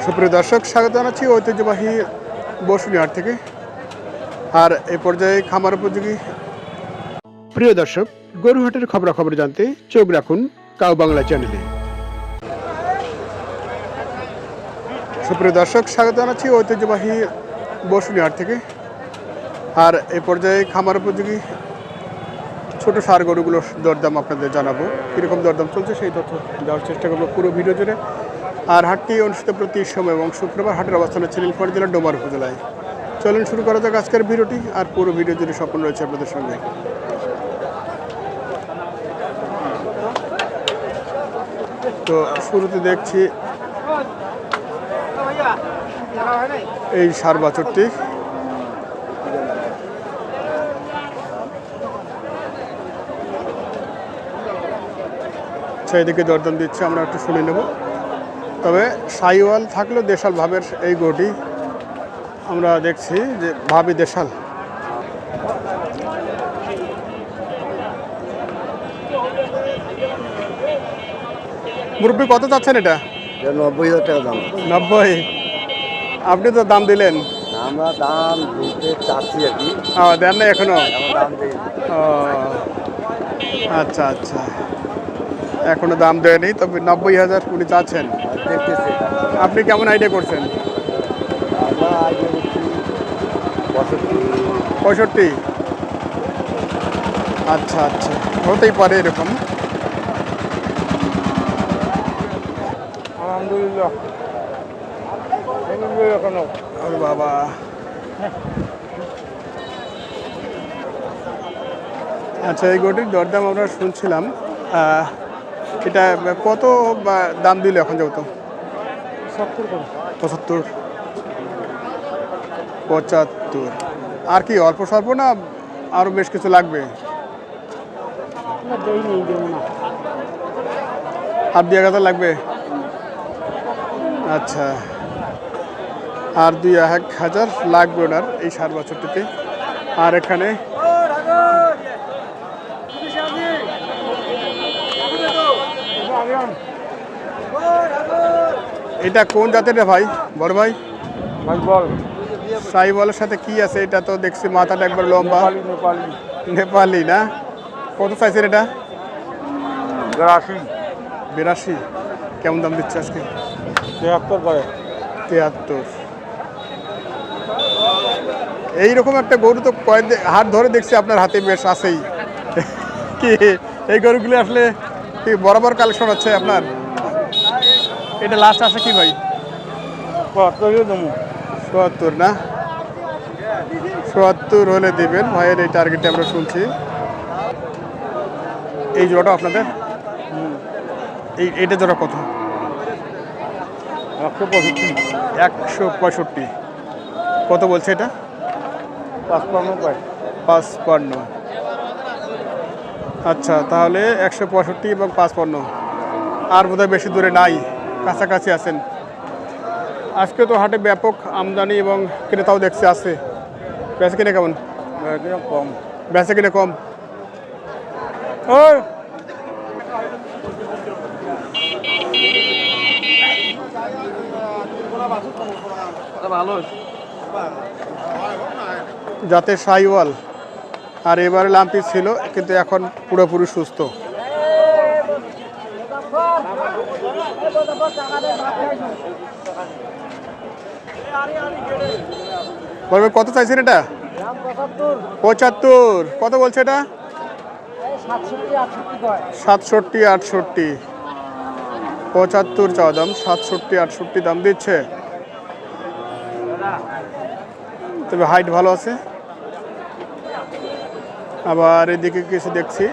সুপ্রিয় দর্শক, স্বাগত জানাচ্ছি ঐতিহ্যবাহী বসুনিহাট থেকে। আর এই পর্যায়ে খামার উপযোগী প্রিয় দর্শক, গরুহাটের খবরাখবর জানতে চোখ রাখুন কাউ বাংলা চ্যানেলে। সুপ্রিয় দর্শক, স্বাগত জানাচ্ছি ঐতিহ্যবাহী বসুনিহাট থেকে। আর এই পর্যায়ে খামার উপযোগী ছোট সার গরুগুলোর দরদাম আপনাদের জানাবো। কীরকম দরদাম চলছে সেই তথ্য দেওয়ার চেষ্টা করবো পুরো ভিডিও জুড়ে। আর হাটটি অনুষ্ঠিত প্রতি সময় এবং শুক্রবার হাটের অবস্থান হচ্ছে নীলফামারী জেলার ডোমার উপজেলায়। চলুন শুরু করা যাক আজকের ভিডিওটি। আর পুরো ভিডিও জুড়ে স্বপ্ন রয়েছে আপনাদের সঙ্গে। তো শুরুতে দেখছি এই সার বাছুরটি। সেইদিকে দরদাম দিচ্ছে, আমরা একটু শুনে নেব। তবে সাইওয়াল থাকলেও দেশাল ভাবের এই গরুটি আমরা দেখছি যে ভাবি দেশাল। মুরব্বী কত চাচ্ছেন এটা? 90,000 টাকা দাম। 90? আপনি তো দাম দিলেন। আমরা দাম দিতে চাচ্ছি আর কি, দেন না এখনো? দাম দিই। আচ্ছা আচ্ছা, এখনো দাম দেয়নি, তবে 90,000 উনি চাচ্ছেন। দেখতেছি আপনি কেমন আইডিয়া করছেন? আমরা আগে 65? আচ্ছা আচ্ছা, হতেই পারে এরকম। আলহামদুলিল্লাহ। ওর বাবা, আচ্ছা এই গরুটির দরদাম আমরা শুনছিলাম। এটা কত দাম দিল এখন যেহেতু? 75? 75? আর কি অল্প স্বল্প না আরও বেশ কিছু লাগবে? আর 2,000 লাগবে? আচ্ছা, আর 2,000 লাগবে ওনার এই সার বছরটিতে। আর এখানে এটা কোন জাতের রে ভাই, বড় ভাই? সাইওয়ালের সাথে কি আছে? এটা তো দেখছি মাথাটা একবার লম্বা। নেপালি না? কত চাইছেন এটা? 82? কেমন দাম দিচ্ছে আজকে? 73? এইরকম একটা গরু তো হাট ধরে দেখছি আপনার হাতে বেশ আছেই। কি এই গরুগুলি আসলে কি বরাবর কালেকশন হচ্ছে আপনার? এটা লাস্ট আছে কি ভাই? ৭০ না? ৭০ হলে দিবেন ভাইয়ের, এই টার্গেটে আমরা শুনছি। এই জোড়াটা আপনাদের? এইটা জোড়া কত? 165? কত বলছে এটা? 55? আচ্ছা, তাহলে 165 এবং 55। আর বোধহয় বেশি দূরে নাই, কাছাকাছি আছেন। আজকে তো হাটে ব্যাপক আমদানি এবং ক্রেতাও দেখছি আছে। বেচা কিনে কেমন? কম। বেচা কিনে কম? যাতে সাইওয়াল আর এবারে লাম্পি ছিল, কিন্তু এখন পুরোপুরি সুস্থ। বলবে কত চাইছেন এটা? 75? কত বলছে এটা? 67, 68? 75 চাওয়া দাম, 67, 68 দাম দিচ্ছে। তবে হাইট ভালো আছে। আবার এদিকে কিছু দেখছি।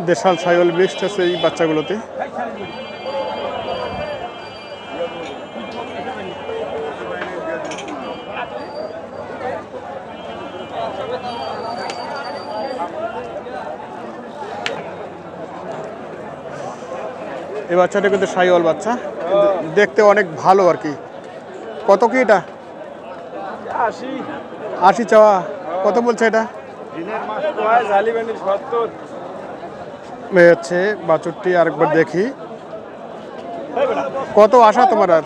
দেশাল সাইওয়াল বেস্ট আছে এই বাচ্চাগুলোতে। এই বাচ্চাটা কিন্তু সাইওয়াল বাচ্চা, দেখতে অনেক ভালো আর কি। কত কি এটা? 80 চাওয়া। কত বলছে এটা? হচ্ছে 62। আরেকবার দেখি কত আশা তোমার আর?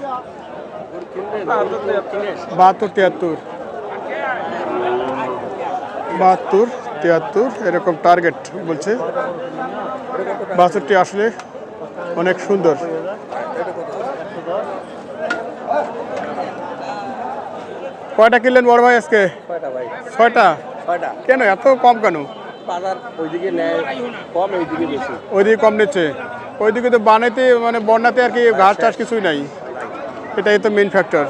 72, 73 এরকম টার্গেট বলছে। 62 আসলে অনেক সুন্দর। কয়টা কিনলেন বড় ভাই আজকে? 6টা। কেন এত কম কেন? ওইদিকে কম নিচ্ছে। ওইদিকে তো বানাইতে মানে বন্যাতে আর কি ঘাস টাস কিছুই নাই, এটাই তো মেইন ফ্যাক্টর।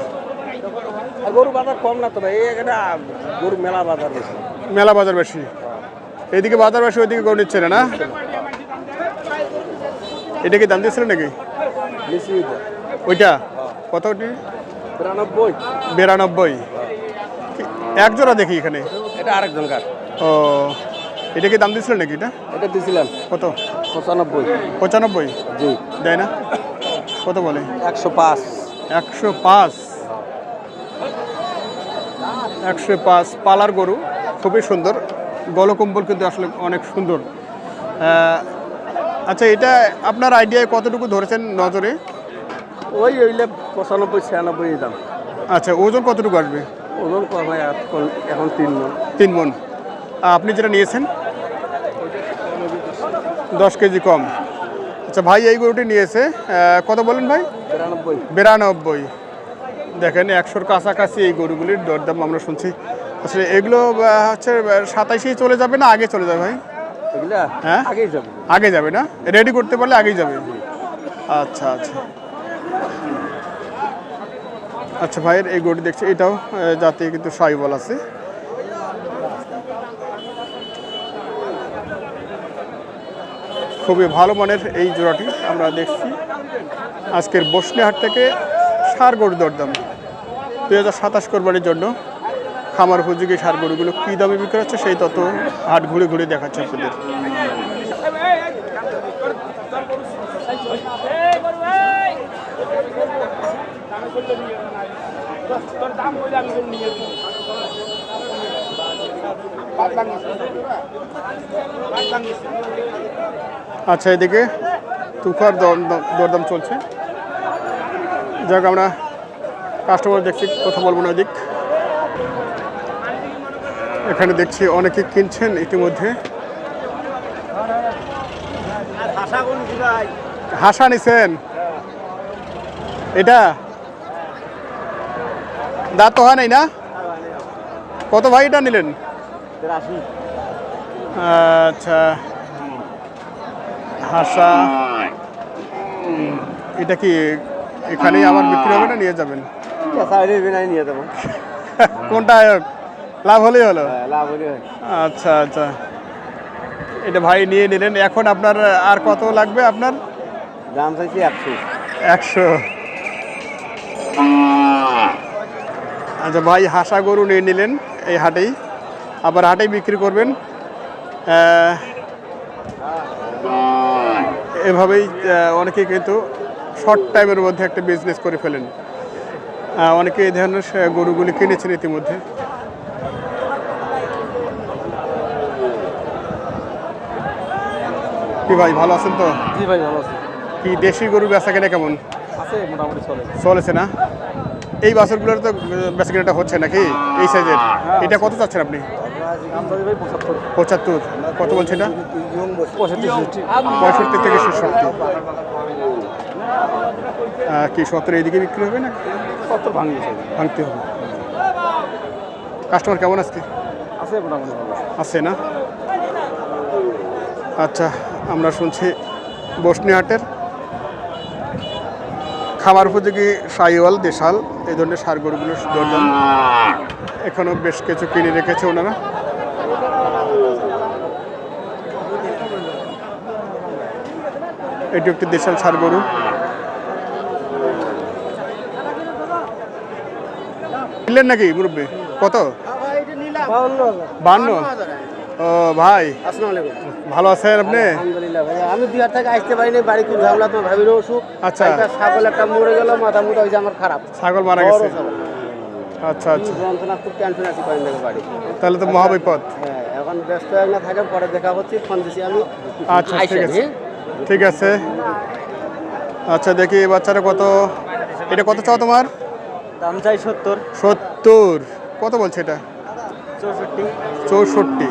গরু বাজার কম না তো ভাই, গরু মেলা বাজার বেশি। মেলা বাজার বেশি, এইদিকে বাজার বেশি, ওইদিকে গরু নিচ্ছে না। এটা কি দাম দিয়েছিল নাকি ওইটা? কত? 92। এক জোড়া দেখি এখানে। এটা আরেকজন কার। ও, এটা কি দাম দিয়েছিল নাকি? এটা দিয়েছিলাম কত? 95। জি। দেয় না? কত বলে? 105। 105 পালার গরু, খুবই সুন্দর। গলকম্বল কিন্তু আসলে অনেক সুন্দর। আচ্ছা, এটা আপনার আইডিয়ায় কতটুকু ধরেছেন নজরে? ওইলে 95-96 দাম। আচ্ছা, ওজন কতটুকু আসবে? ওজন কম হয় এখন 3 মণ। 3 মণ। আপনি যেটা নিয়েছেন 10 কেজি কম। আচ্ছা ভাই, এই গরুটি নিয়েছে কত বলেন ভাই? 92। দেখেন 100-র কাছাকাছি এই গরুগুলির দরদাম আমরা শুনছি। আসলে এগুলো হচ্ছে 27-এই চলে যাবে না আগে চলে যাবে ভাই? হ্যাঁ, আগে যাবে না? রেডি করতে পারলে আগেই যাবে। আচ্ছা আচ্ছা আচ্ছা ভাইয়ের এই গরুটি দেখছি, এটাও জাতি কিন্তু সাইবল আছে। খুবই ভালো মানের এই জোড়াটি আমরা দেখছি আজকের বসনিহাট থেকে। ষাঁড় গরুর দরদাম 2027 কোরবানির জন্য খামার উপযোগী ষাঁড় গরুগুলো কী দামে বিক্রি হচ্ছে সেই তত হাট ঘুরে ঘুরে দেখাচ্ছে আপনাদের। আচ্ছা, এদিকে তুফার দরদাম চলছে। যাক, আমরা কাস্টমার দেখছি, কথা বলবো না। ওদিক এখানে দেখছি অনেকে কিনছেন ইতিমধ্যে। হাসা নিছেন? এটা দাঁত তো হয় নাই না? কত ভাই এটা নিলেন? আচ্ছা, হাসা এটা কি এখানেই আমার বিক্রি হবে না নিয়ে যাবেন? নিয়ে যাবো। কোনটা লাভ হলেই হলো। আচ্ছা আচ্ছা, এটা ভাই নিয়ে নিলেন। এখন আপনার আর কত লাগবে? আপনার দাম চাইছি 100। আচ্ছা ভাই, হাসা গরু নিয়ে নিলেন এই হাটেই, আবার হাটেই বিক্রি করবেন। এভাবেই অনেকে কিন্তু শর্ট টাইমের মধ্যে একটা বিজনেস করে ফেলেন। অনেকে এই ধরনের গরুগুলি কিনেছেন ইতিমধ্যে। কি ভাই, ভালো আছেন তো? জি ভাই, ভালো আছি। কি দেশি গরু বেচা কেনা কেমন আছে? মোটামুটি চলেছে না? এই বাছরগুলোর তো বেচা কেনাটা হচ্ছে নাকি এই সাইজের? এটা কত চাচ্ছেন আপনি? 75। কত বলছে এটা? 65 থেকে 66। কি 70 এইদিকে বিক্রি হবে না? ভাঙতে হবে। কাস্টমার কেমন আজকে? আছে না? আচ্ছা, আমরা শুনছি বসনিহাটের খামার উপযোগী শাহিওয়াল, দেশাল এই ধরনের ষাঁড় গরুগুলোর দরদাম এখনও বেশ কিছু কিনে রেখেছে ওনারা। এটি একটি দেশাল ষাঁড় গরু। কিনলেন নাকি মুরব্বী? কত? 52। ও ভাই, ভালো আছেন আপনি? আলহামদুলিল্লাহ ভাই, আমি বিহার থেকে আসতে পারিনি, বাড়ি খুব ঝামেলা, তোমার ভাবির অসুখ। আচ্ছা, ছাগল একটা মরে গেল, মাথা মুটা হয়েছে আমার খারাপ। ছাগল মারা গেছে? আচ্ছা আচ্ছা, যন্ত্রণা খুব টেনশন আছি কয়েক থেকে বাড়ি। তাহলে তো মহাবিপদ। হ্যাঁ, এখন ব্যস্ত হয়ে না থাকে, পরে দেখা হচ্ছে, ফোন দিছি আমি। আচ্ছা ঠিক আছে, ঠিক আছে। আচ্ছা দেখি এই বাচ্চাটা কত, এটা কত চাও তোমার? দাম চাই 70, 70। কত বলছে এটা? 64। 64।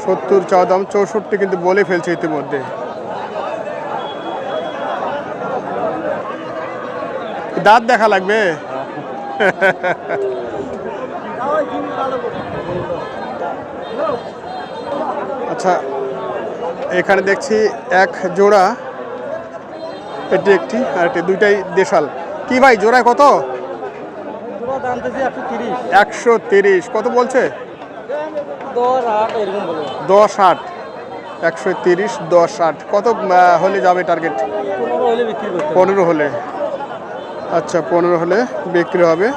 70 চাওয়া দাম, 64 কিন্তু বলে ফেলছে ইতিমধ্যে। দাঁত দেখা লাগবে। আচ্ছা, এখানে দেখছি এক জোড়া, এটি একটি আর এটি, দুইটাই দেশাল। কি ভাই জোড়ায় কত? দাম চাইছি 130। 130। কত বলছে? 10, 8 এরকম বলে। 10, 8। 130, 10, 8। কত হলে যাবে টার্গেট? 15 হলে বিক্রি করতে হবে। 15 হলে। আচ্ছা 15 হলে বিক্রি হবে।